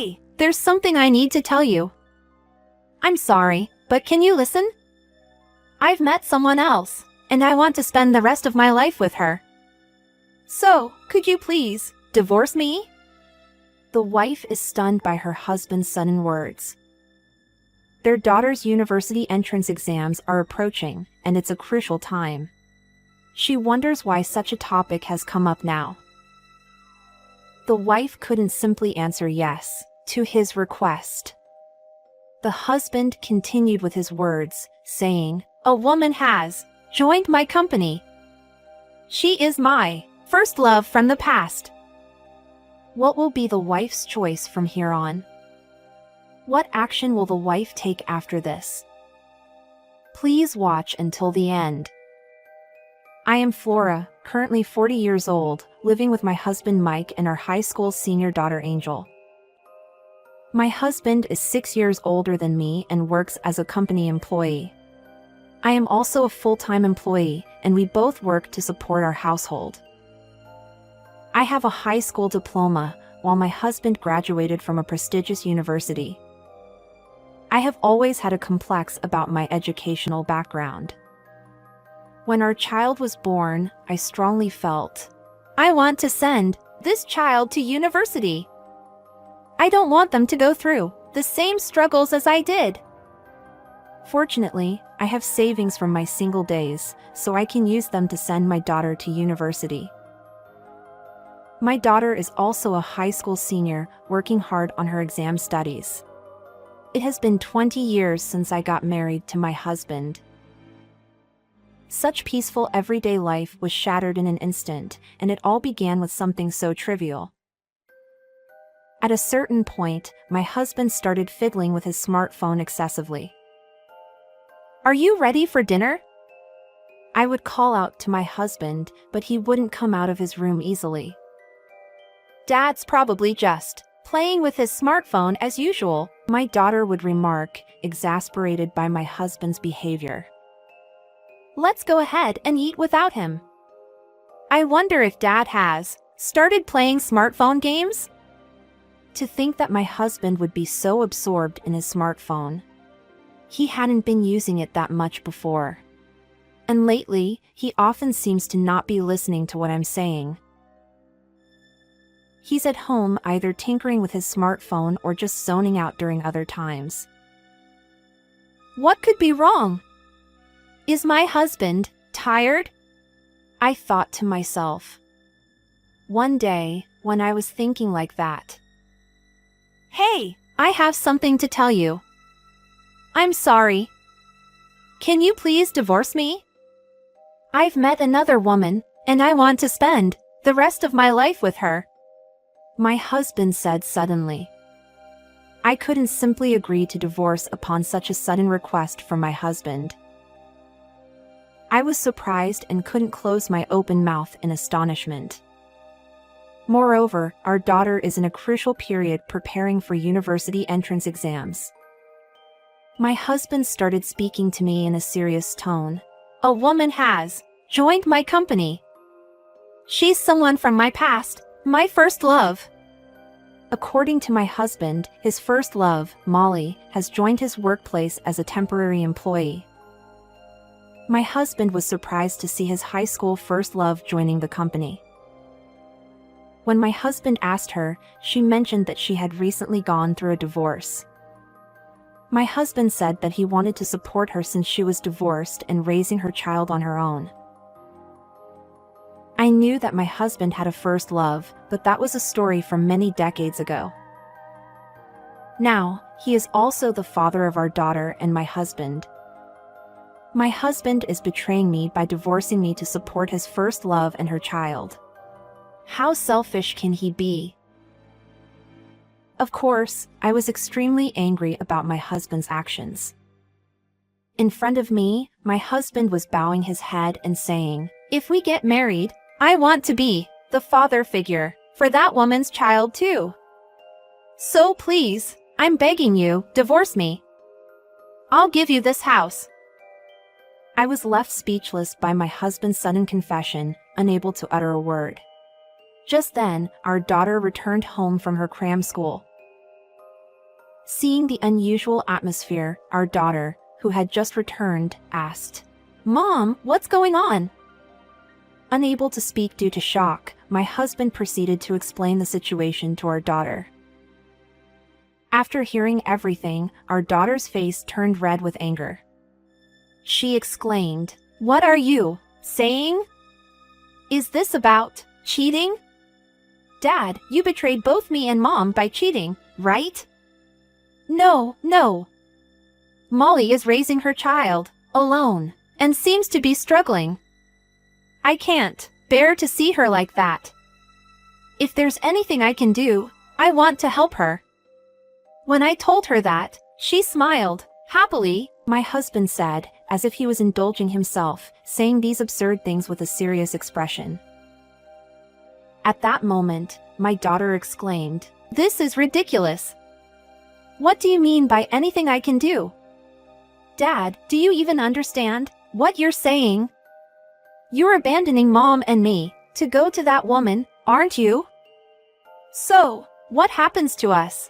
Hey, there's something I need to tell you. I'm sorry, but can you listen? I've met someone else, and I want to spend the rest of my life with her. So, could you please divorce me? The wife is stunned by her husband's sudden words. Their daughter's university entrance exams are approaching, and it's a crucial time. She wonders why such a topic has come up now. The wife couldn't simply answer yes to his request. The husband continued with his words, saying, "A woman has joined my company. She is my first love from the past." What will be the wife's choice from here on? What action will the wife take after this? Please watch until the end. I am Flora, currently 40 years old, living with my husband Mike and our high school senior daughter Angel. My husband is 6 years older than me and works as a company employee. I am also a full-time employee, and we both work to support our household. I have a high school diploma, while my husband graduated from a prestigious university. I have always had a complex about my educational background. When our child was born, I strongly felt, I want to send this child to university. I don't want them to go through the same struggles as I did. Fortunately, I have savings from my single days, so I can use them to send my daughter to university. My daughter is also a high school senior, working hard on her exam studies. It has been 20 years since I got married to my husband. Such peaceful everyday life was shattered in an instant, and it all began with something so trivial. At a certain point, my husband started fiddling with his smartphone excessively. "Are you ready for dinner?" I would call out to my husband, but he wouldn't come out of his room easily. "Dad's probably just playing with his smartphone as usual," my daughter would remark, exasperated by my husband's behavior. "Let's go ahead and eat without him. I wonder if Dad has started playing smartphone games?" To think that my husband would be so absorbed in his smartphone. He hadn't been using it that much before. And lately, he often seems to not be listening to what I'm saying. He's at home either tinkering with his smartphone or just zoning out during other times. What could be wrong? Is my husband tired? I thought to myself. One day, when I was thinking like that. Hey, I have something to tell you. I'm sorry. Can you please divorce me? I've met another woman, and I want to spend the rest of my life with her. My husband said suddenly. I couldn't simply agree to divorce upon such a sudden request from my husband. I was surprised and couldn't close my open mouth in astonishment. Moreover, our daughter is in a crucial period preparing for university entrance exams. My husband started speaking to me in a serious tone. A woman has joined my company. She's someone from my past, my first love. According to my husband, his first love, Molly, has joined his workplace as a temporary employee. My husband was surprised to see his high school first love joining the company. When my husband asked her, she mentioned that she had recently gone through a divorce. My husband said that he wanted to support her since she was divorced and raising her child on her own. I knew that my husband had a first love, but that was a story from many decades ago. Now, he is also the father of our daughter and my husband. My husband is betraying me by divorcing me to support his first love and her child. How selfish can he be? Of course, I was extremely angry about my husband's actions. In front of me, my husband was bowing his head and saying, "If we get married, I want to be the father figure for that woman's child too. So please, I'm begging you, divorce me. I'll give you this house." I was left speechless by my husband's sudden confession, unable to utter a word. Just then, our daughter returned home from her cram school. Seeing the unusual atmosphere, our daughter, who had just returned, asked, "Mom, what's going on?" Unable to speak due to shock, my husband proceeded to explain the situation to our daughter. After hearing everything, our daughter's face turned red with anger. She exclaimed, "What are you saying? Is this about cheating? Dad, you betrayed both me and Mom by cheating, right?" No. Molly is raising her child, alone, and seems to be struggling. I can't bear to see her like that. If there's anything I can do, I want to help her. When I told her that, she smiled happily, my husband said, as if he was indulging himself, saying these absurd things with a serious expression. At that moment, my daughter exclaimed, "This is ridiculous. What do you mean by anything I can do? Dad, do you even understand what you're saying? You're abandoning Mom and me to go to that woman, aren't you? So, what happens to us?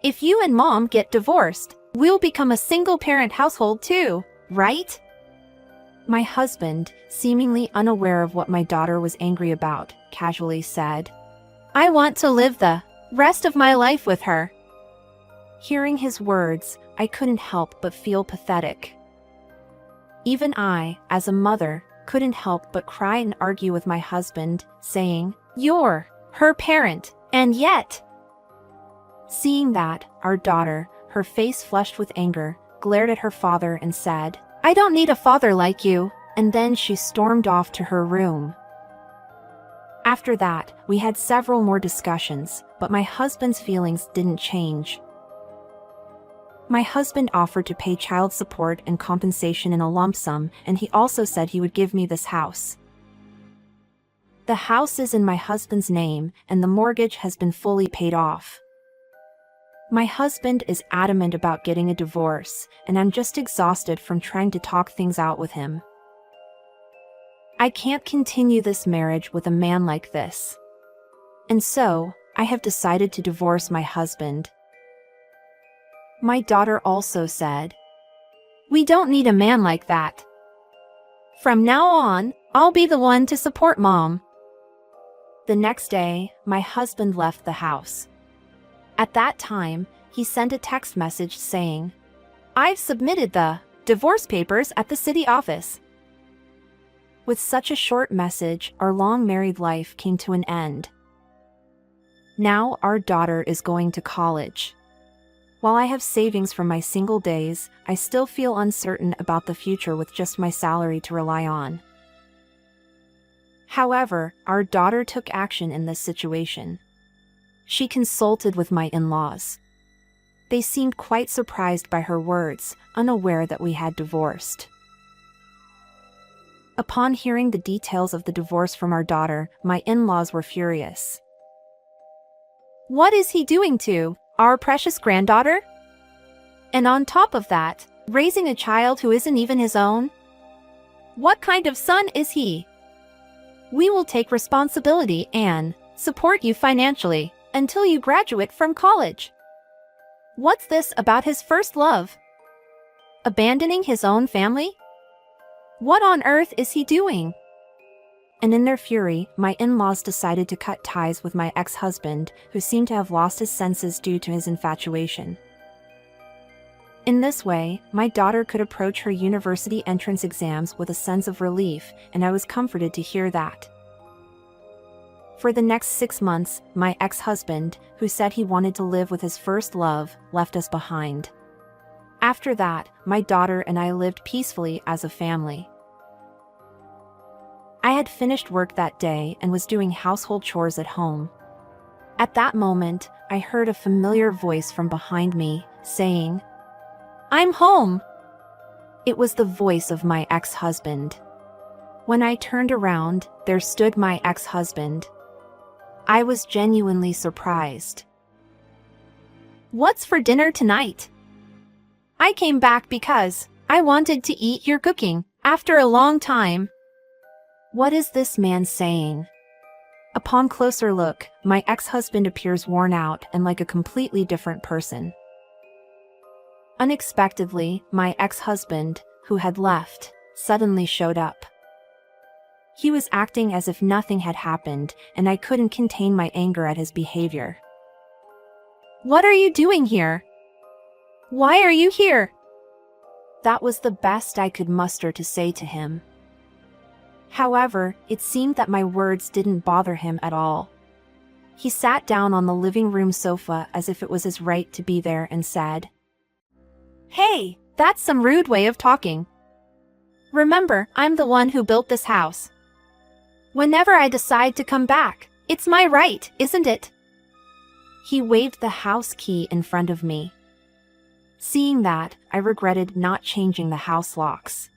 If you and Mom get divorced, we'll become a single-parent household too, right?" My husband, seemingly unaware of what my daughter was angry about, casually said, "I want to live the rest of my life with her." Hearing his words, I couldn't help but feel pathetic. Even I, as a mother, couldn't help but cry and argue with my husband, saying, "You're her parent, and yet..." Seeing that, our daughter, her face flushed with anger, glared at her father and said, "I don't need a father like you," and then she stormed off to her room. After that, we had several more discussions, but my husband's feelings didn't change. My husband offered to pay child support and compensation in a lump sum, and he also said he would give me this house. The house is in my husband's name, and the mortgage has been fully paid off. My husband is adamant about getting a divorce, and I'm just exhausted from trying to talk things out with him. I can't continue this marriage with a man like this. And so, I have decided to divorce my husband. My daughter also said, "We don't need a man like that. From now on, I'll be the one to support Mom." The next day, my husband left the house. At that time, he sent a text message saying, "I've submitted the divorce papers at the city office." With such a short message, our long married life came to an end. Now our daughter is going to college. While I have savings from my single days, I still feel uncertain about the future with just my salary to rely on. However, our daughter took action in this situation. She consulted with my in-laws. They seemed quite surprised by her words, unaware that we had divorced. Upon hearing the details of the divorce from our daughter, my in-laws were furious. "What is he doing to our precious granddaughter? And on top of that, raising a child who isn't even his own? What kind of son is he? We will take responsibility and support you financially until you graduate from college. What's this about his first love? Abandoning his own family? What on earth is he doing?" And in their fury, my in-laws decided to cut ties with my ex-husband, who seemed to have lost his senses due to his infatuation. In this way, my daughter could approach her university entrance exams with a sense of relief, and I was comforted to hear that. For the next 6 months, my ex-husband, who said he wanted to live with his first love, left us behind. After that, my daughter and I lived peacefully as a family. I had finished work that day and was doing household chores at home. At that moment, I heard a familiar voice from behind me, saying, "I'm home." It was the voice of my ex-husband. When I turned around, there stood my ex-husband. I was genuinely surprised. "What's for dinner tonight?" "I came back because I wanted to eat your cooking after a long time." What is this man saying? Upon closer look, my ex-husband appears worn out and like a completely different person. Unexpectedly, my ex-husband, who had left, suddenly showed up. He was acting as if nothing had happened, and I couldn't contain my anger at his behavior. "What are you doing here? Why are you here?" That was the best I could muster to say to him. However, it seemed that my words didn't bother him at all. He sat down on the living room sofa as if it was his right to be there and said, "Hey, that's some rude way of talking. Remember, I'm the one who built this house. Whenever I decide to come back, it's my right, isn't it?" He waved the house key in front of me. Seeing that, I regretted not changing the house locks.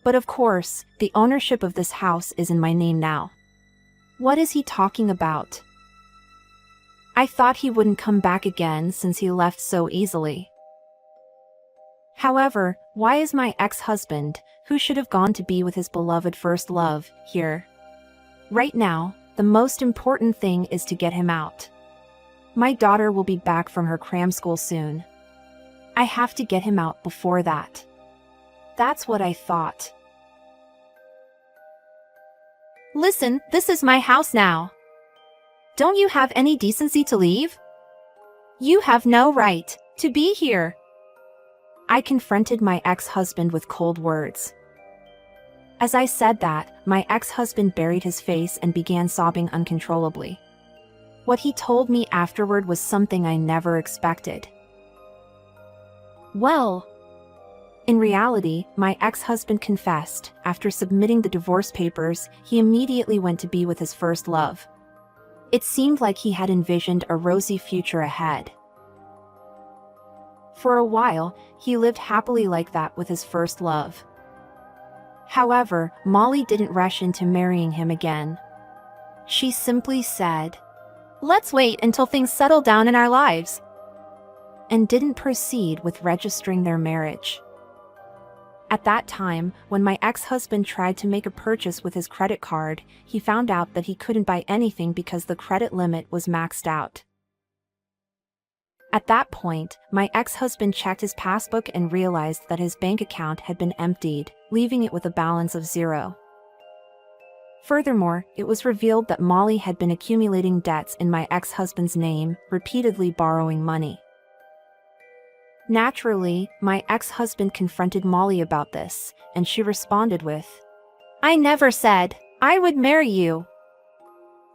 But of course, the ownership of this house is in my name now. What is he talking about? I thought he wouldn't come back again since he left so easily. However, why is my ex-husband, who should have gone to be with his beloved first love, here? Right now, the most important thing is to get him out. My daughter will be back from her cram school soon. I have to get him out before that. That's what I thought. "Listen, this is my house now. Don't you have any decency to leave? You have no right to be here." I confronted my ex-husband with cold words. As I said that, my ex-husband buried his face and began sobbing uncontrollably. What he told me afterward was something I never expected. Well, in reality, my ex-husband confessed, after submitting the divorce papers, he immediately went to be with his first love. It seemed like he had envisioned a rosy future ahead. For a while, he lived happily like that with his first love. However, Molly didn't rush into marrying him again. She simply said, "Let's wait until things settle down in our lives," and didn't proceed with registering their marriage. At that time, when my ex-husband tried to make a purchase with his credit card, he found out that he couldn't buy anything because the credit limit was maxed out. At that point, my ex-husband checked his passbook and realized that his bank account had been emptied, leaving it with a balance of 0. Furthermore, it was revealed that Molly had been accumulating debts in my ex-husband's name, repeatedly borrowing money. Naturally, my ex-husband confronted Molly about this, and she responded with, "I never said I would marry you.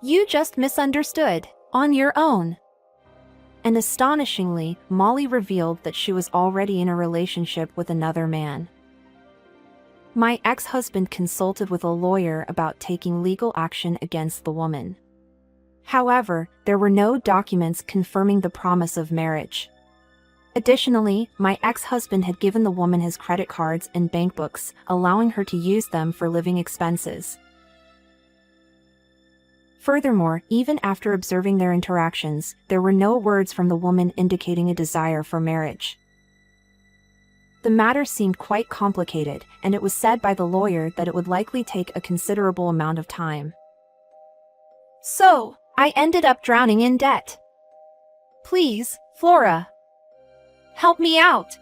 You just misunderstood on your own." And astonishingly, Molly revealed that she was already in a relationship with another man. My ex-husband consulted with a lawyer about taking legal action against the woman. However, there were no documents confirming the promise of marriage. Additionally, my ex-husband had given the woman his credit cards and bank books, allowing her to use them for living expenses. Furthermore, even after observing their interactions, there were no words from the woman indicating a desire for marriage. The matter seemed quite complicated, and it was said by the lawyer that it would likely take a considerable amount of time. So, I ended up drowning in debt. Please, Flora, help me out.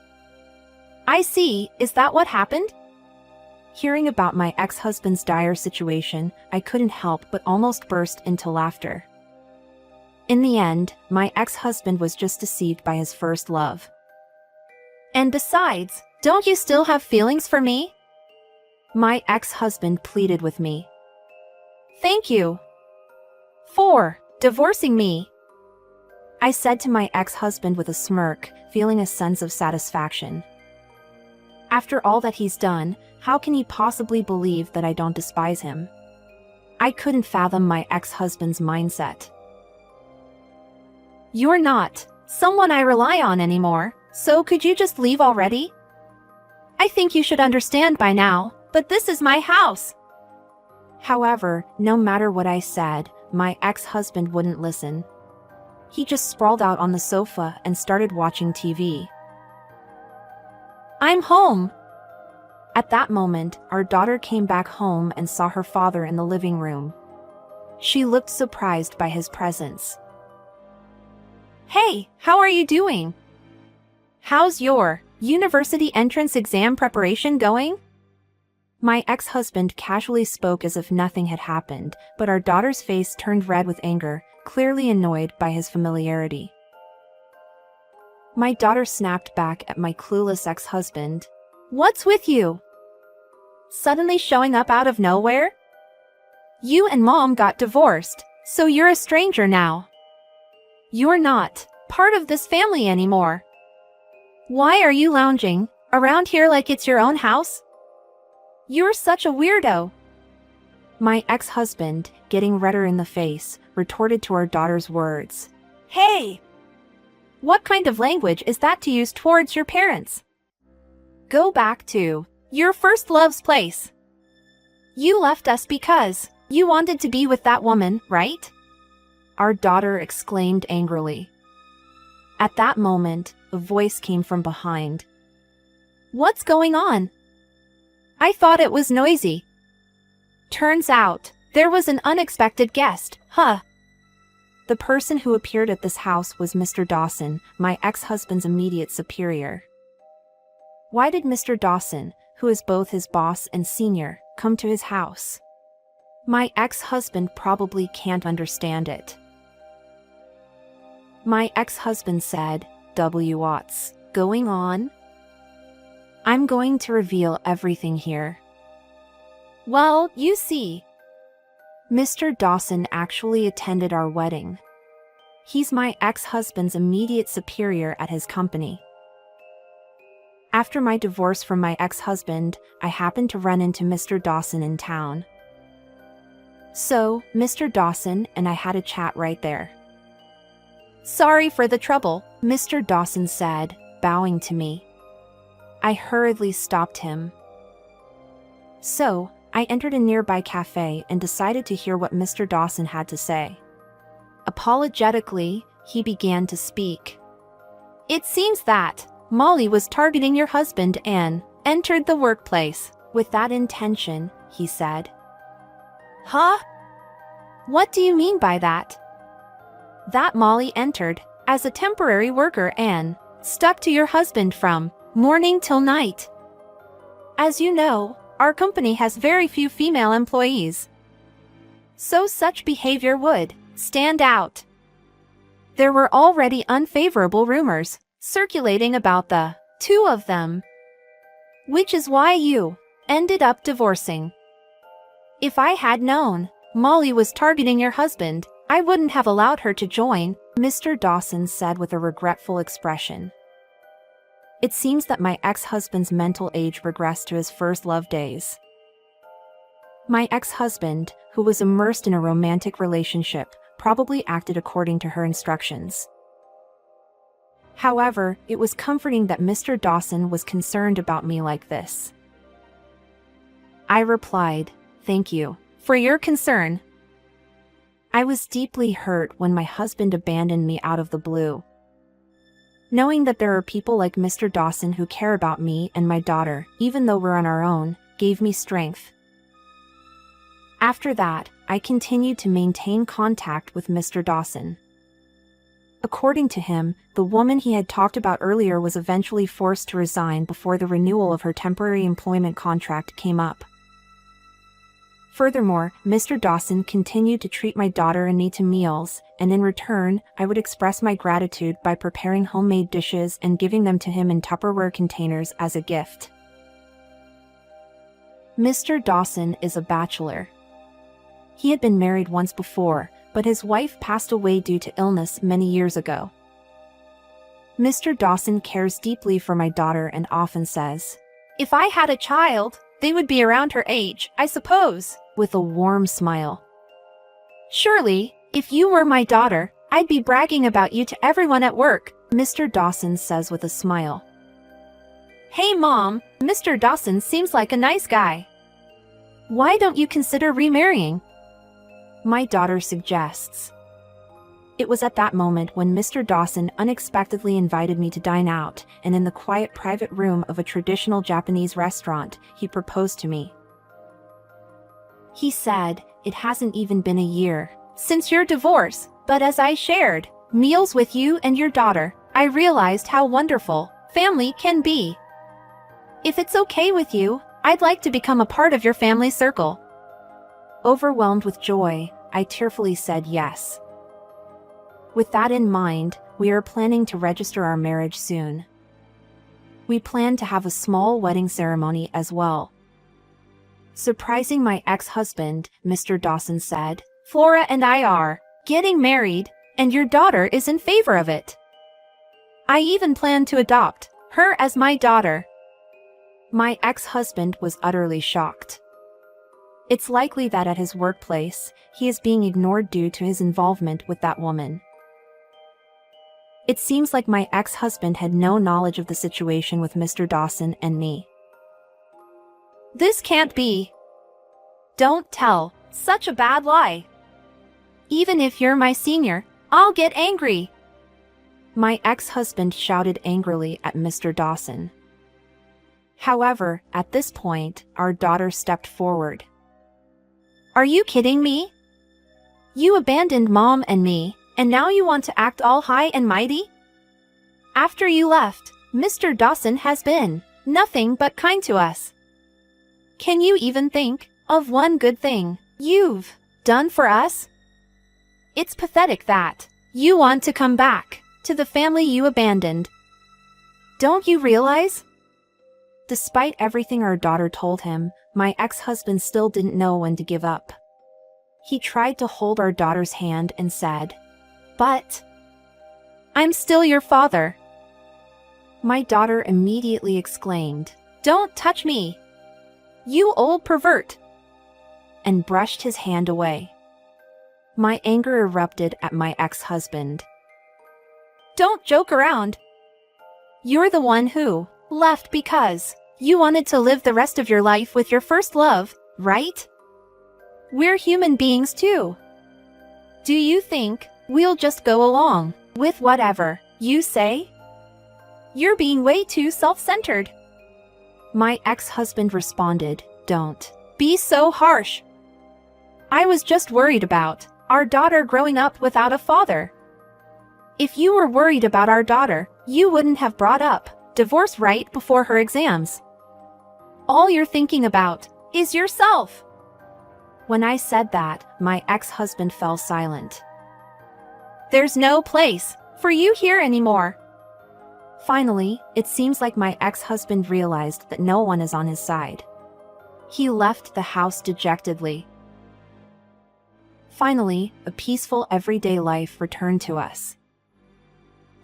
I see, is that what happened? Hearing about my ex-husband's dire situation, I couldn't help but almost burst into laughter. In the end, my ex-husband was just deceived by his first love. And besides, don't you still have feelings for me? My ex-husband pleaded with me. Thank you for divorcing me, I said to my ex-husband with a smirk, feeling a sense of satisfaction. After all that he's done, how can he possibly believe that I don't despise him? I couldn't fathom my ex-husband's mindset. You're not someone I rely on anymore, so could you just leave already? I think you should understand by now, but this is my house. However, no matter what I said, my ex-husband wouldn't listen. He just sprawled out on the sofa and started watching TV. I'm home. At that moment, our daughter came back home and saw her father in the living room. She looked surprised by his presence. Hey, how are you doing? How's your university entrance exam preparation going? My ex-husband casually spoke as if nothing had happened, but our daughter's face turned red with anger, clearly annoyed by his familiarity. My daughter snapped back at my clueless ex-husband. What's with you? Suddenly showing up out of nowhere? You and Mom got divorced, so you're a stranger now. You're not part of this family anymore. Why are you lounging around here like it's your own house? You're such a weirdo. My ex-husband, getting redder in the face, retorted to our daughter's words. Hey! What kind of language is that to use towards your parents? Go back to your first love's place. You left us because you wanted to be with that woman, right? Our daughter exclaimed angrily. At that moment, a voice came from behind. What's going on? I thought it was noisy. Turns out, there was an unexpected guest, huh? The person who appeared at this house was Mr. Dawson, my ex-husband's immediate superior. Why did Mr. Dawson, who is both his boss and senior, come to his house? My ex-husband probably can't understand it. My ex-husband said, what's going on? I'm going to reveal everything here. Well, you see, Mr. Dawson actually attended our wedding. He's my ex-husband's immediate superior at his company. After my divorce from my ex-husband, I happened to run into Mr. Dawson in town. So, Mr. Dawson and I had a chat right there. Sorry for the trouble, Mr. Dawson said, bowing to me. I hurriedly stopped him. So, I entered a nearby cafe and decided to hear what Mr. Dawson had to say. Apologetically, he began to speak. It seems that Molly was targeting your husband and entered the workplace with that intention, he said. Huh? What do you mean by that? That Molly entered as a temporary worker and stuck to your husband from morning till night. As you know, our company has very few female employees. So such behavior would stand out. There were already unfavorable rumors circulating about the two of them, which is why you ended up divorcing. If I had known Molly was targeting your husband, I wouldn't have allowed her to join, Mr. Dawson said with a regretful expression. It seems that my ex-husband's mental age regressed to his first love days. My ex-husband, who was immersed in a romantic relationship, probably acted according to her instructions. However, it was comforting that Mr. Dawson was concerned about me like this. I replied, "Thank you for your concern." I was deeply hurt when my husband abandoned me out of the blue. Knowing that there are people like Mr. Dawson who care about me and my daughter, even though we're on our own, gave me strength. After that, I continued to maintain contact with Mr. Dawson. According to him, the woman he had talked about earlier was eventually forced to resign before the renewal of her temporary employment contract came up. Furthermore, Mr. Dawson continued to treat my daughter and me to meals, and in return, I would express my gratitude by preparing homemade dishes and giving them to him in Tupperware containers as a gift. Mr. Dawson is a bachelor. He had been married once before, but his wife passed away due to illness many years ago. Mr. Dawson cares deeply for my daughter and often says, "If I had a child, they would be around her age, I suppose," with a warm smile. "Surely, if you were my daughter, I'd be bragging about you to everyone at work," Mr. Dawson says with a smile. "Hey Mom, Mr. Dawson seems like a nice guy. Why don't you consider remarrying?" My daughter suggests. It was at that moment when Mr. Dawson unexpectedly invited me to dine out, and in the quiet private room of a traditional Japanese restaurant, he proposed to me. He said, "It hasn't even been a year since your divorce, but as I shared meals with you and your daughter, I realized how wonderful family can be. If it's okay with you, I'd like to become a part of your family circle." Overwhelmed with joy, I tearfully said yes. With that in mind, we are planning to register our marriage soon. We plan to have a small wedding ceremony as well. Surprising my ex-husband, Mr. Dawson said, "Flora and I are getting married, and your daughter is in favor of it. I even plan to adopt her as my daughter." My ex-husband was utterly shocked. It's likely that at his workplace, he is being ignored due to his involvement with that woman. It seems like my ex-husband had no knowledge of the situation with Mr. Dawson and me. "This can't be. Don't tell such a bad lie. Even if you're my senior, I'll get angry." My ex-husband shouted angrily at Mr. Dawson. However, at this point, our daughter stepped forward. "Are you kidding me? You abandoned Mom and me, and now you want to act all high and mighty? After you left, Mr. Dawson has been nothing but kind to us. Can you even think of one good thing you've done for us? It's pathetic that you want to come back to the family you abandoned. Don't you realize?" Despite everything our daughter told him, my ex-husband still didn't know when to give up. He tried to hold our daughter's hand and said, "But I'm still your father." My daughter immediately exclaimed, "Don't touch me, you old pervert," and brushed his hand away. My anger erupted at my ex-husband. "Don't joke around. You're the one who left because you wanted to live the rest of your life with your first love, right? We're human beings too. Do you think we'll just go along with whatever you say? You're being way too self-centered." My ex-husband responded, "Don't be so harsh. I was just worried about our daughter growing up without a father. If you were worried about our daughter, you wouldn't have brought up divorce right before her exams. All you're thinking about is yourself." When I said that, my ex-husband fell silent. "There's no place for you here anymore." Finally, it seems like my ex-husband realized that no one is on his side. He left the house dejectedly. Finally, a peaceful everyday life returned to us.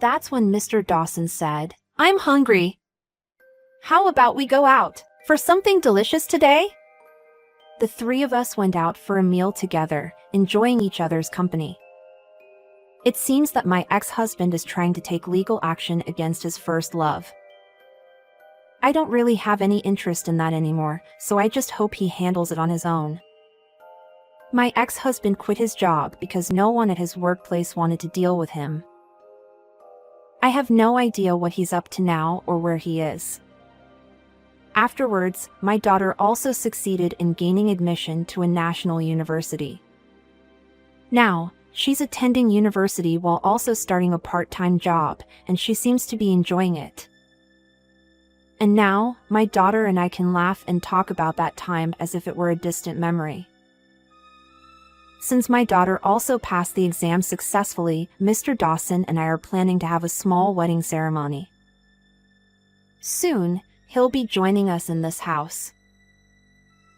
That's when Mr. Dawson said, "I'm hungry. How about we go out for something delicious today?" The three of us went out for a meal together, enjoying each other's company. It seems that my ex-husband is trying to take legal action against his first love. I don't really have any interest in that anymore, so I just hope he handles it on his own. My ex-husband quit his job because no one at his workplace wanted to deal with him. I have no idea what he's up to now or where he is. Afterwards, my daughter also succeeded in gaining admission to a national university. Now, she's attending university while also starting a part-time job, and she seems to be enjoying it. And now, my daughter and I can laugh and talk about that time as if it were a distant memory. Since my daughter also passed the exam successfully, Mr. Dawson and I are planning to have a small wedding ceremony. Soon, he'll be joining us in this house.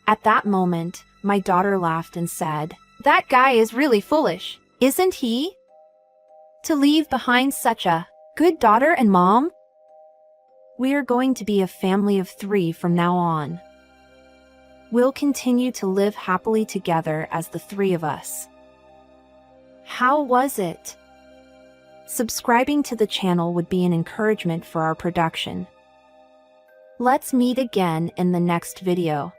At that moment, my daughter laughed and said, "That guy is really foolish, isn't he? To leave behind such a good daughter and mom?" We are going to be a family of 3 from now on. We'll continue to live happily together as the 3 of us. How was it? Subscribing to the channel would be an encouragement for our production. Let's meet again in the next video.